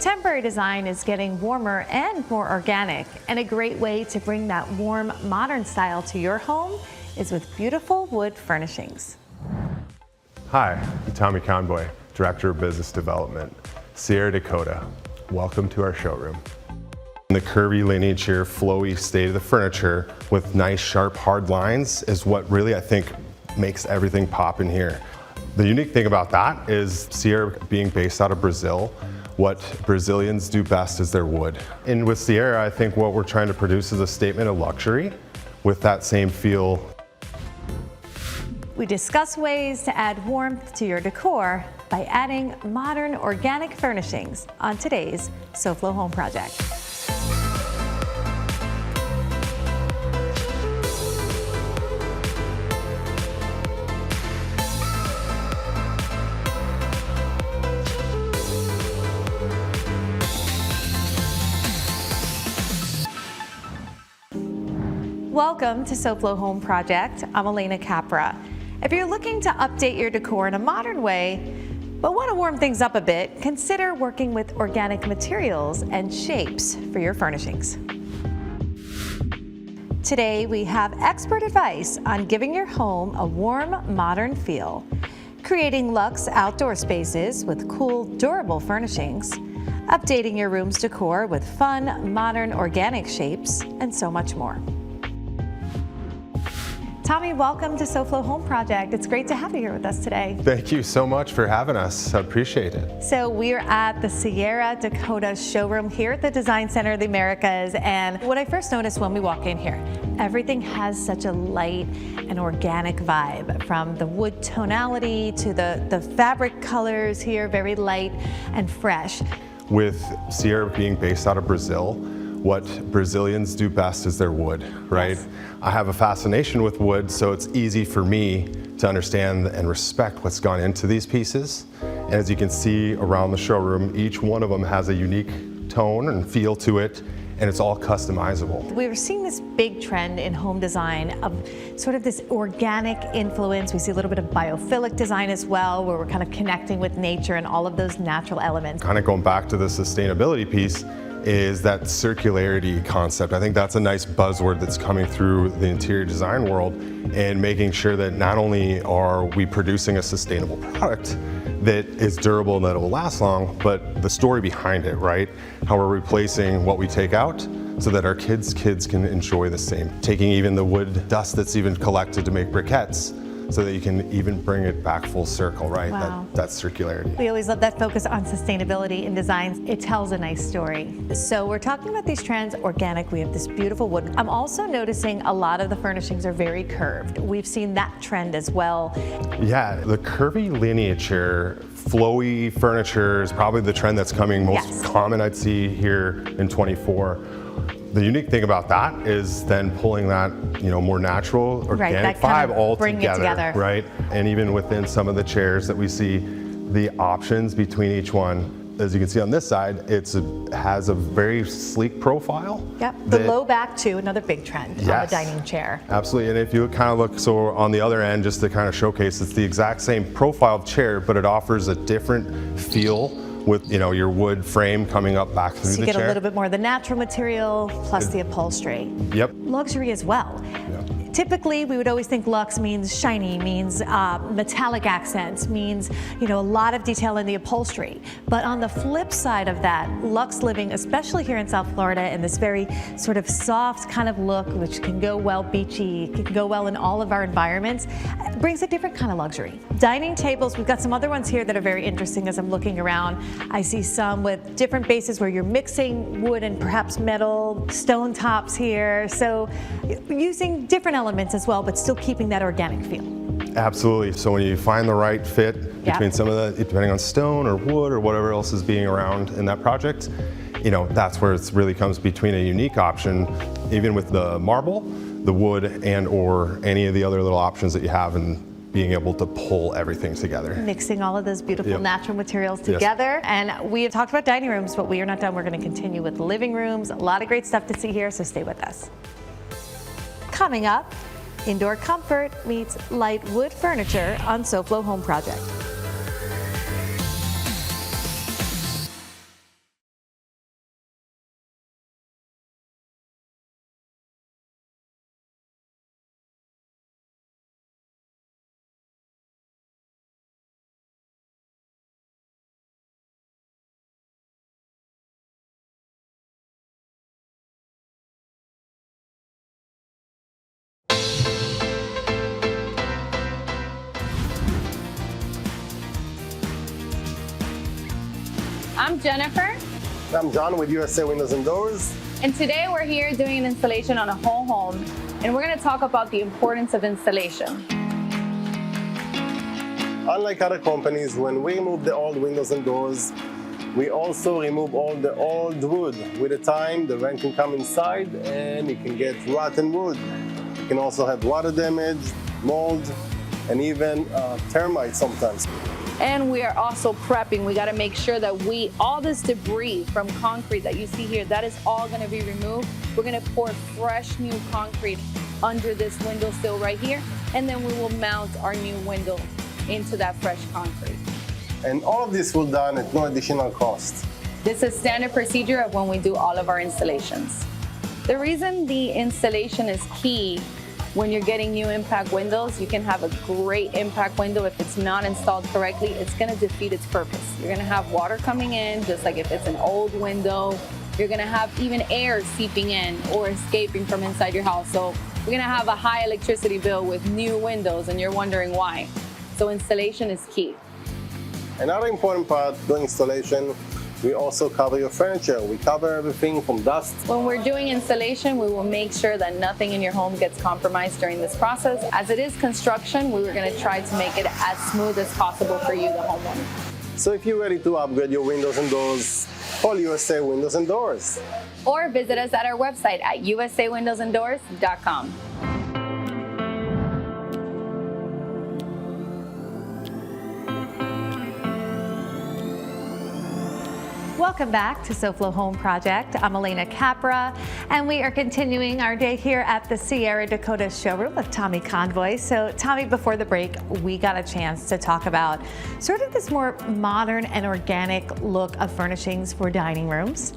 Contemporary design is getting warmer and more organic, and a great way to bring that warm, modern style to your home is with beautiful wood furnishings. Hi, I'm Tommy Conboy, Director of Business Development, Sierra Dakota. Welcome to our showroom. The curvy lineature, flowy state of the furniture with nice, sharp, hard lines is what really, I think, makes everything pop in here. The unique thing about that is Sierra being based out of Brazil. What Brazilians do best is their wood. And with Sierra, I think what we're trying to produce is a statement of luxury with that same feel. We discuss ways to add warmth to your decor by adding modern organic furnishings on today's SoFlo Home Project. Welcome to SoFlo Home Project. I'm Alena Capra. If you're looking to update your decor in a modern way, but want to warm things up a bit, consider working with organic materials and shapes for your furnishings. Today, we have expert advice on giving your home a warm, modern feel, creating luxe outdoor spaces with cool, durable furnishings, updating your room's decor with fun, modern, organic shapes, and so much more. Tommy, welcome to SoFlo Home Project. It's great to have you here with us today. Thank you so much for having us. I appreciate it. So we're at the Sierra Dakota showroom here at the Design Center of the Americas, and what I first noticed when we walk in here, everything has such a light and organic vibe, from the wood tonality to the fabric colors here, very light and fresh. With Sierra being based out of Brazil, what Brazilians do best is their wood, right? Yes. I have a fascination with wood, so it's easy for me to understand and respect what's gone into these pieces. And as you can see around the showroom, each one of them has a unique tone and feel to it, and it's all customizable. We were seeing this big trend in home design of sort of this organic influence. We see a little bit of biophilic design as well, where we're kind of connecting with nature and all of those natural elements. Kind of going back to the sustainability piece, is that circularity concept. I think that's a nice buzzword that's coming through the interior design world, and making sure that not only are we producing a sustainable product that is durable and that it will last long, but the story behind it, right? How we're replacing what we take out so that our kids' can enjoy the same. Taking even the wood dust that's even collected to make briquettes, so that you can even bring it back full circle, right? Wow. That's circularity. We always love that focus on sustainability in designs. It tells a nice story. So we're talking about these trends, organic. We have this beautiful wood. I'm also noticing a lot of the furnishings are very curved. We've seen that trend as well. Yeah, the curvy lineature, flowy furniture is probably the trend that's coming most common I'd see here in 24. The unique thing about that is then pulling that, more natural, organic vibe all together, right? And even within some of the chairs that we see, the options between each one, as you can see on this side, it has a very sleek profile. Yep, the low back too, another big trend on the dining chair. Absolutely, and if you kind of look, so on the other end, just to kind of showcase, it's the exact same profile of chair, but it offers a different feel with your wood frame coming up back through the chair. So you get a little bit more of the natural material plus the upholstery. Yep. Luxury as well. Yep. Typically, we would always think luxe means shiny, means metallic accents, means a lot of detail in the upholstery. But on the flip side of that, luxe living, especially here in South Florida, in this very sort of soft kind of look, which can go well beachy, can go well in all of our environments, brings a different kind of luxury. Dining tables, we've got some other ones here that are very interesting as I'm looking around. I see some with different bases where you're mixing wood and perhaps metal, stone tops here. So using different elements as well, but still keeping that organic feel. Absolutely. So when you find the right fit between some of the, depending on stone or wood or whatever else is being around in that project, that's where it really comes between a unique option, even with the marble, the wood, and or any of the other little options that you have, and being able to pull everything together. Mixing all of those beautiful natural materials together. And we have talked about dining rooms, but we are not done. We're going to continue with living rooms. A lot of great stuff to see here, so stay with us. Coming up, indoor comfort meets light wood furniture on SoFlo Home Project. Jennifer. I'm John with USA Windows and Doors. And today we're here doing an installation on a whole home, and we're going to talk about the importance of installation. Unlike other companies, when we remove the old windows and doors, we also remove all the old wood. With the time, the rent can come inside and you can get rotten wood. You can also have water damage, mold, and even termites sometimes. And we are also prepping. We got to make sure that all this debris from concrete that you see here, that is all going to be removed. We're going to pour fresh new concrete under this windowsill right here, and then we will mount our new window into that fresh concrete. And all of this will be done at no additional cost. This is standard procedure of when we do all of our installations. The reason the installation is key when you're getting new impact windows, you can have a great impact window. If it's not installed correctly, it's going to defeat its purpose. You're going to have water coming in, just like if it's an old window. You're going to have even air seeping in or escaping from inside your house. So you're going to have a high electricity bill with new windows, and you're wondering why. So installation is key. Another important part during installation, we also cover your furniture. We cover everything from dust. When we're doing installation, we will make sure that nothing in your home gets compromised during this process. As it is construction, we were going to try to make it as smooth as possible for you, the homeowner. So if you're ready to upgrade your windows and doors, call USA Windows and Doors. Or visit us at our website at usawindowsanddoors.com. Welcome back to SoFlo Home Project. I'm Alena Capra, and we are continuing our day here at the Sierra Dakota showroom with Tommy Convoy. So Tommy, before the break, we got a chance to talk about sort of this more modern and organic look of furnishings for dining rooms.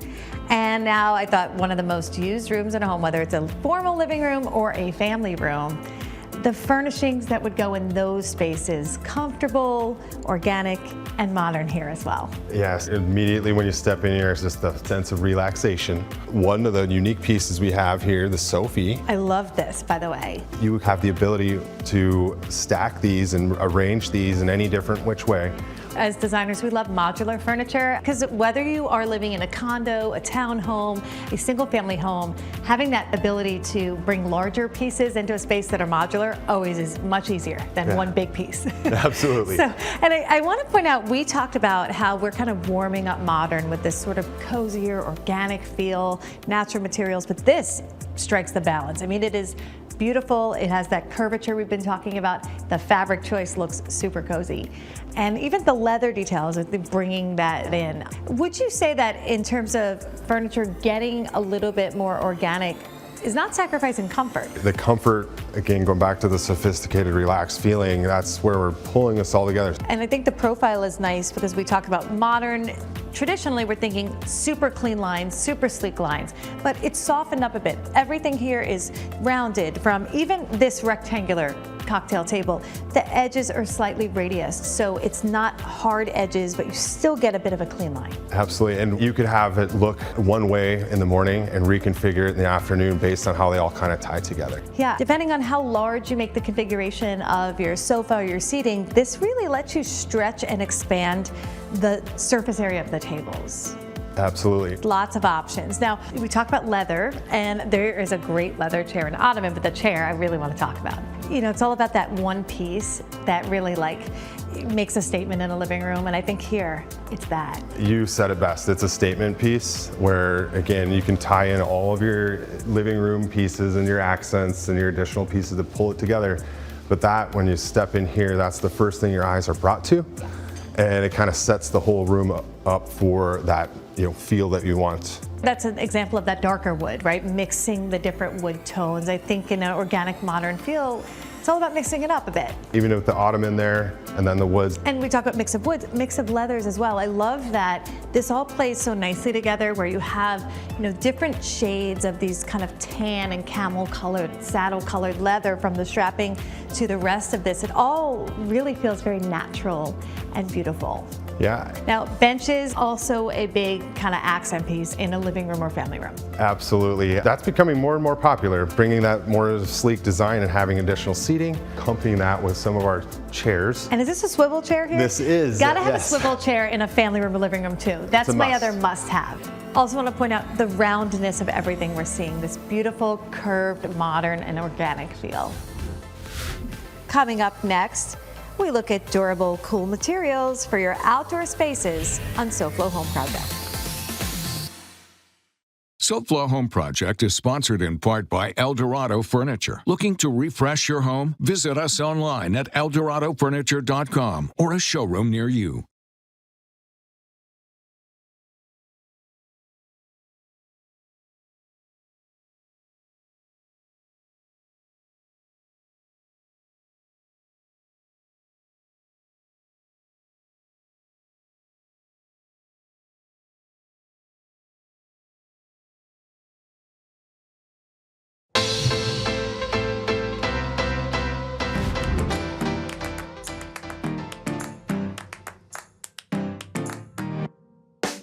And now I thought one of the most used rooms in a home, whether it's a formal living room or a family room, the furnishings that would go in those spaces, comfortable, organic, and modern here as well. Yes, immediately when you step in here, it's just a sense of relaxation. One of the unique pieces we have here, the Sophie. I love this, by the way. You have the ability to stack these and arrange these in any different which way. As designers, we love modular furniture because whether you are living in a condo, a townhome, a single family home, having that ability to bring larger pieces into a space that are modular always is much easier than one big piece. Absolutely. And I want to point out, we talked about how we're kind of warming up modern with this sort of cozier, organic feel, natural materials, but this strikes the balance. I mean, it is beautiful. It has that curvature we've been talking about. The fabric choice looks super cozy. And even the leather details, bringing that in. Would you say that in terms of furniture, getting a little bit more organic is not sacrificing comfort? The comfort, again, going back to the sophisticated, relaxed feeling, that's where we're pulling this all together. And I think the profile is nice because we talk about modern. Traditionally, we're thinking super clean lines, super sleek lines, but it's softened up a bit. Everything here is rounded from even this rectangular cocktail table. The edges are slightly radiused, so it's not hard edges, but you still get a bit of a clean line. Absolutely, and you could have it look one way in the morning and reconfigure it in the afternoon based on how they all kind of tie together. Yeah, depending on how large you make the configuration of your sofa or your seating, this really lets you stretch and expand the surface area of the tables. Absolutely. Lots of options. Now, we talked about leather, and there is a great leather chair and ottoman, but the chair I really want to talk about. You know, it's all about that one piece that really makes a statement in a living room, and I think here, it's that. You said it best. It's a statement piece where, again, you can tie in all of your living room pieces and your accents and your additional pieces to pull it together. But that, when you step in here, that's the first thing your eyes are brought to. And it kind of sets the whole room up for that, feel that you want. That's an example of that darker wood, right? Mixing the different wood tones. I think in an organic modern feel, it's all about mixing it up a bit. Even with the ottoman there, and then the woods. And we talk about mix of woods, mix of leathers as well. I love that this all plays so nicely together where you have, different shades of these kind of tan and camel colored, saddle colored leather from the strapping to the rest of this. It all really feels very natural and beautiful. Yeah. Now, benches, also a big kind of accent piece in a living room or family room. Absolutely. That's becoming more and more popular, bringing that more sleek design and having additional seats seating, accompanying that with some of our chairs. And is this a swivel chair here? This is. Gotta have yes. a swivel chair in a family room or living room too. That's It's a my must. other must-have. Also want to point out the roundness of everything we're seeing, this beautiful, curved, modern, and organic feel. Coming up next, we look at durable, cool materials for your outdoor spaces on SoFlo Home Project. SoFlo Home Project is sponsored in part by Eldorado Furniture. Looking to refresh your home? Visit us online at EldoradoFurniture.com or a showroom near you.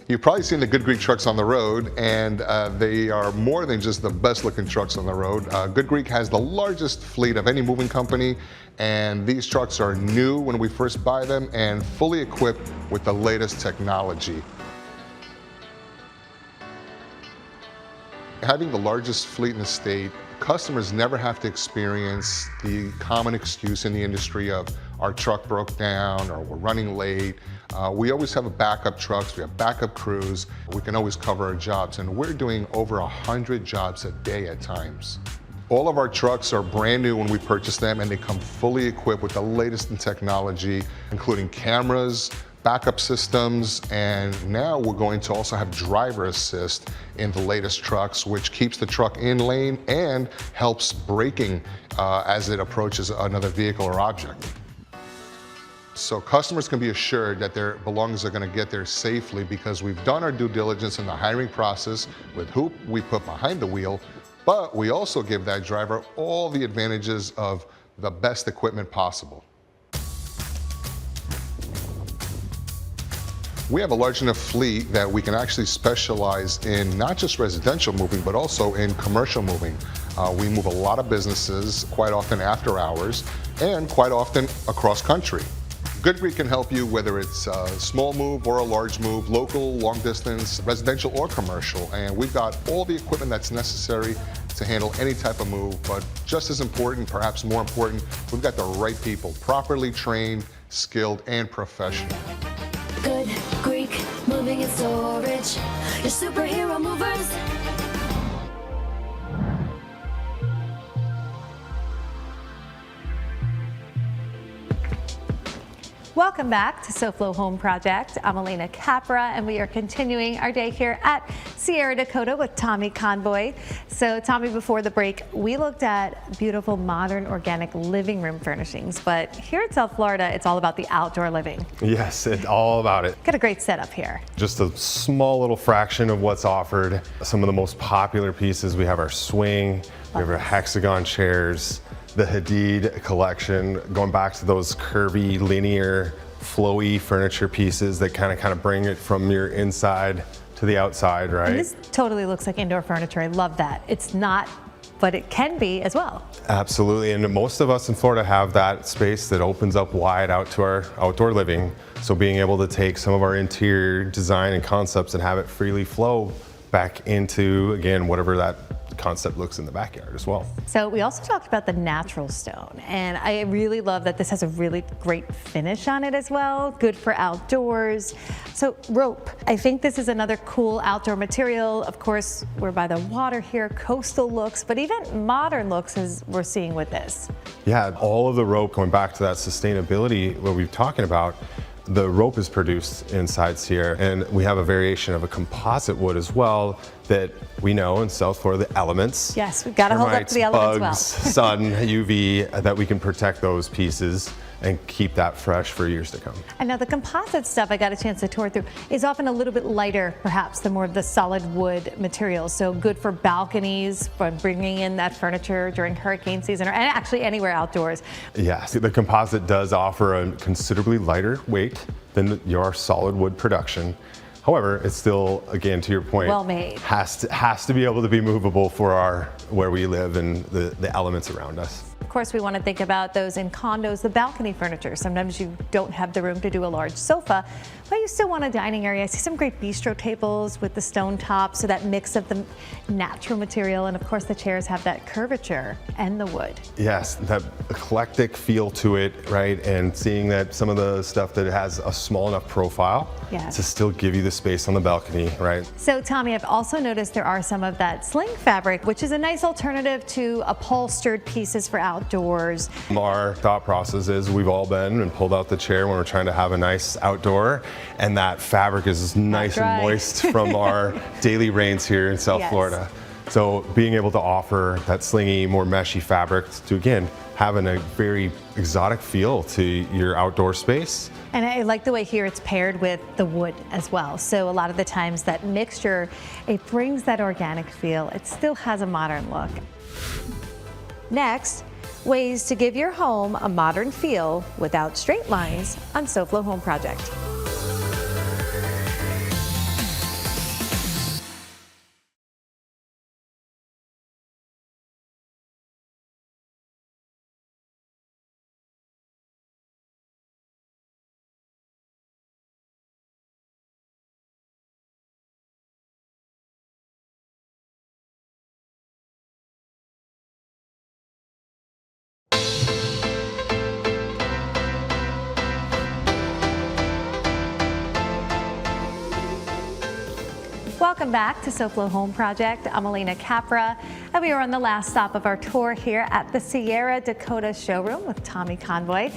You've probably seen the Good Greek trucks on the road, and they are more than just the best looking trucks on the road. Good Greek has the largest fleet of any moving company, and these trucks are new when we first buy them and fully equipped with the latest technology. Having the largest fleet in the state, customers never have to experience the common excuse in the industry of our truck broke down or we're running late. We always have backup trucks, we have backup crews, we can always cover our jobs, and we're doing over 100 jobs a day at times. All of our trucks are brand new when we purchase them, and they come fully equipped with the latest in technology, including cameras, backup systems, and now we're going to also have driver assist in the latest trucks, which keeps the truck in lane and helps braking as it approaches another vehicle or object. So customers can be assured that their belongings are going to get there safely because we've done our due diligence in the hiring process with who we put behind the wheel, but we also give that driver all the advantages of the best equipment possible. We have a large enough fleet that we can actually specialize in not just residential moving, but also in commercial moving. We move a lot of businesses, quite often after hours, and quite often across country. Good Greek can help you whether it's a small move or a large move, local, long distance, residential or commercial, and we've got all the equipment that's necessary to handle any type of move, but just as important, perhaps more important, we've got the right people, properly trained, skilled, and professional. Good Greek moving and storage, your superhero movers. Welcome back to SoFlo Home Project. I'm Alena Capra, and we are continuing our day here at Sierra Dakota with Tommy Conboy. So Tommy, before the break, we looked at beautiful, modern, organic living room furnishings, but here in South Florida, it's all about the outdoor living. Yes, it's all about it. Got a great setup here. Just a small little fraction of what's offered. Some of the most popular pieces, we have our swing, we have our hexagon chairs, the Hadid collection, going back to those curvy, linear, flowy furniture pieces that kind of bring it from your inside to the outside, right? And this totally looks like indoor furniture. I love that. It's not, but it can be as well. Absolutely, and most of us in Florida have that space that opens up wide out to our outdoor living. So being able to take some of our interior design and concepts and have it freely flow back into, again, whatever that concept looks in the backyard as well. So we also talked about the natural stone, and I really love that this has a really great finish on it as well, good for outdoors. So rope, I think this is another cool outdoor material. Of course, we're by the water here, coastal looks, but even modern looks as we're seeing with this. Yeah, all of the rope, going back to that sustainability, what we've talking about, the rope is produced inside Sierra, and we have a variation of a composite wood as well that we know in South Florida, the elements. Yes, we've got to hold up to the elements bugs, well. sun, UV, that we can protect those pieces and keep that fresh for years to come. And now the composite stuff I got a chance to tour through is often a little bit lighter, perhaps, than more of the solid wood materials. So good for balconies, for bringing in that furniture during hurricane season, or and actually anywhere outdoors. Yes, the composite does offer a considerably lighter weight than your solid wood production. However, it's still, again, to your point, well made. Has to be able to be movable for where we live and the elements around us. course, we want to think about those in condos, the balcony furniture. Sometimes you don't have the room to do a large sofa, but you still want a dining area. I see some great bistro tables with the stone top, so that mix of the natural material, and of course the chairs have that curvature and the wood. Yes, that eclectic feel to it, right? And seeing that some of the stuff that has a small enough profile Yes. to still give you the space on the balcony, right? So Tommy, I've also noticed there are some of that sling fabric, which is a nice alternative to upholstered pieces for outdoors. Our thought process is we've all been and pulled out the chair when we're trying to have a nice outdoor, and that fabric is nice That's right. and moist from our daily rains here in South Yes. Florida. So being able to offer that slingy, more meshy fabric to, again, having a very exotic feel to your outdoor space. And I like the way here it's paired with the wood as well. So a lot of the times that mixture, it brings that organic feel. It still has a modern look. Next, ways to give your home a modern feel without straight lines on SoFlo Home Project. Welcome back to SoFlo Home Project. I'm Alena Capra, and we are on the last stop of our tour here at the Sierra Dakota showroom with Tommy Conboy.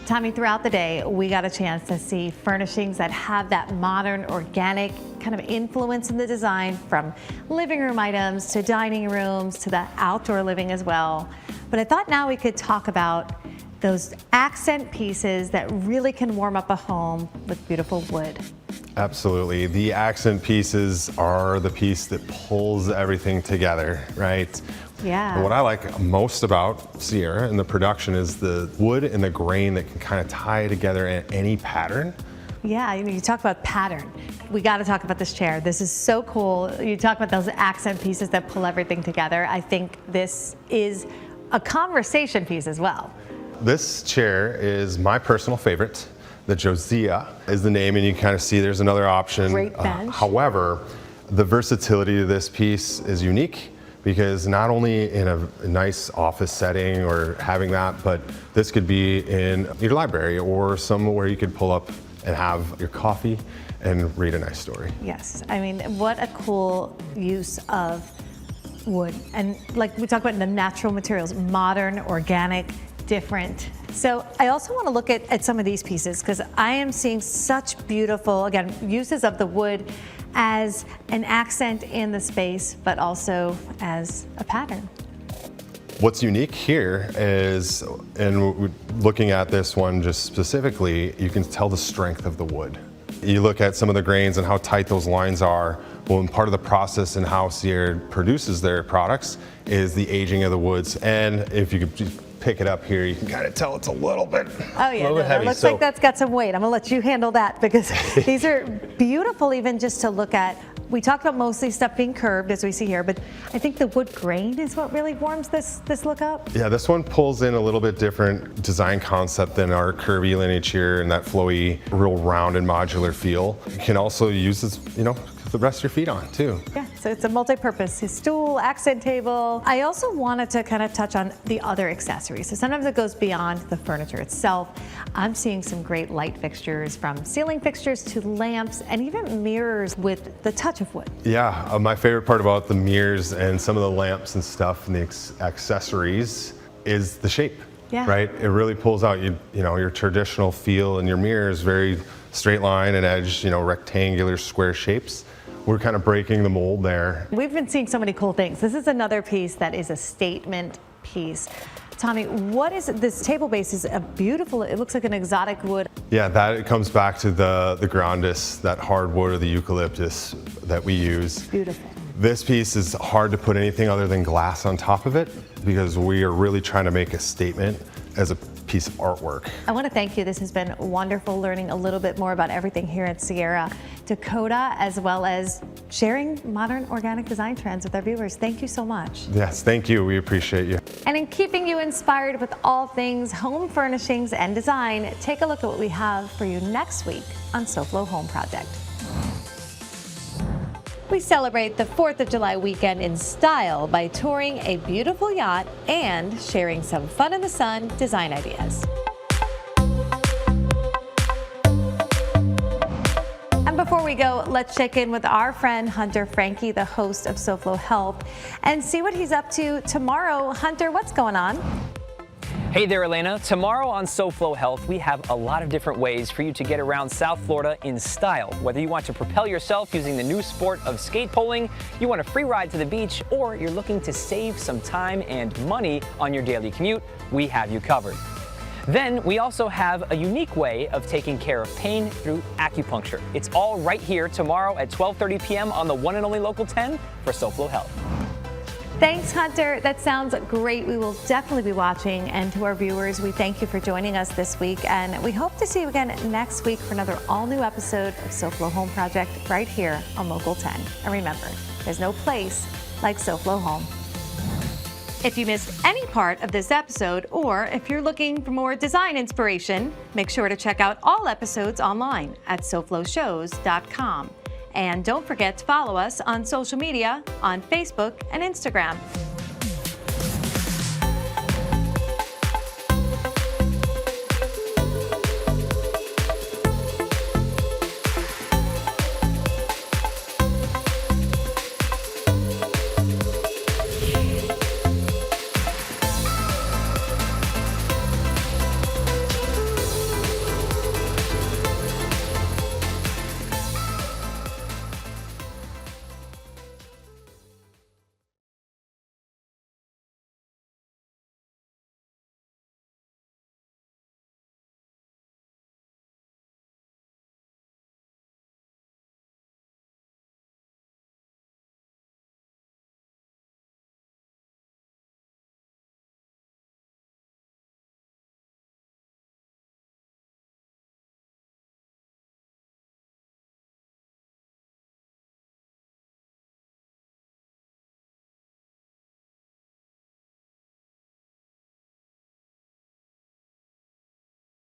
Tommy, throughout the day, we got a chance to see furnishings that have that modern, organic kind of influence in the design, from living room items to dining rooms to the outdoor living as well. But I thought now we could talk about those accent pieces that really can warm up a home with beautiful wood. Absolutely. The accent pieces are the piece that pulls everything together, right? Yeah. And what I like most about Sierra and the production is the wood and the grain that can kind of tie together in any pattern. Yeah, you talk about pattern. We got to talk about this chair. This is so cool. You talk about those accent pieces that pull everything together. I think this is a conversation piece as well. This chair is my personal favorite. The Josiah is the name, and you kind of see there's another option. Great bench. However, the versatility of this piece is unique because not only in a nice office setting or having that, but this could be in your library or somewhere you could pull up and have your coffee and read a nice story. Yes, I mean, what a cool use of wood. And like we talked about, the natural materials, modern, organic, different. So I also want to look at some of these pieces because I am seeing such beautiful, again, uses of the wood as an accent in the space, but also as a pattern. What's unique here is, and looking at this one just specifically, you can tell the strength of the wood. You look at some of the grains and how tight those lines are. Well, and part of the process in how Sierra produces their products is the aging of the woods. And if you could just pick it up here, you can kind of tell it's a little bit, Oh yeah, little bit heavy. It looks So- like that's got some weight. I'm gonna let you handle that because these are beautiful even just to look at. We talked about mostly stuff being curved as we see here, but I think the wood grain is what really warms this look up. Yeah, this one pulls in a little bit different design concept than our curvy lineage here and that flowy, real round and modular feel. You can also use this, to rest your feet on too. Yeah, so it's a multi-purpose stool, accent table. I also wanted to kind of touch on the other accessories. So sometimes it goes beyond the furniture itself. I'm seeing some great light fixtures, from ceiling fixtures to lamps and even mirrors with the touch of wood. Yeah, my favorite part about the mirrors and some of the lamps and stuff and the accessories is the shape. Yeah. Right? It really pulls out your traditional feel, and your mirror is very straight line and edge, rectangular square shapes. We're kind of breaking the mold there. We've been seeing so many cool things. This is another piece that is a statement piece. Tommy, what is it? This table base is a beautiful, it looks like an exotic wood. Yeah, it comes back to the grandis, that hardwood or the eucalyptus that we use. Beautiful. This piece is hard to put anything other than glass on top of it because we are really trying to make a statement as a piece of artwork. I want to thank you. This has been wonderful learning a little bit more about everything here at Sierra Dakota, as well as sharing modern organic design trends with our viewers. Thank you so much. Yes, thank you. We appreciate you. And in keeping you inspired with all things home furnishings and design, take a look at what we have for you next week on SoFlo Home Project. We celebrate the 4th of July weekend in style by touring a beautiful yacht and sharing some fun in the sun design ideas. And before we go, let's check in with our friend Hunter Frankie, the host of SoFlo Health, and see what he's up to tomorrow. Hunter, what's going on? Hey there, Alena. Tomorrow on SoFlo Health, we have a lot of different ways for you to get around South Florida in style. Whether you want to propel yourself using the new sport of skate pulling, you want a free ride to the beach, or you're looking to save some time and money on your daily commute, we have you covered. Then we also have a unique way of taking care of pain through acupuncture. It's all right here tomorrow at 12:30 p.m. on the one and only Local 10 for SoFlo Health. Thanks, Hunter. That sounds great. We will definitely be watching. And to our viewers, we thank you for joining us this week. And we hope to see you again next week for another all-new episode of SoFlo Home Project right here on Local 10. And remember, there's no place like SoFlo Home. If you missed any part of this episode, or if you're looking for more design inspiration, make sure to check out all episodes online at SoFloShows.com. And don't forget to follow us on social media on Facebook and Instagram.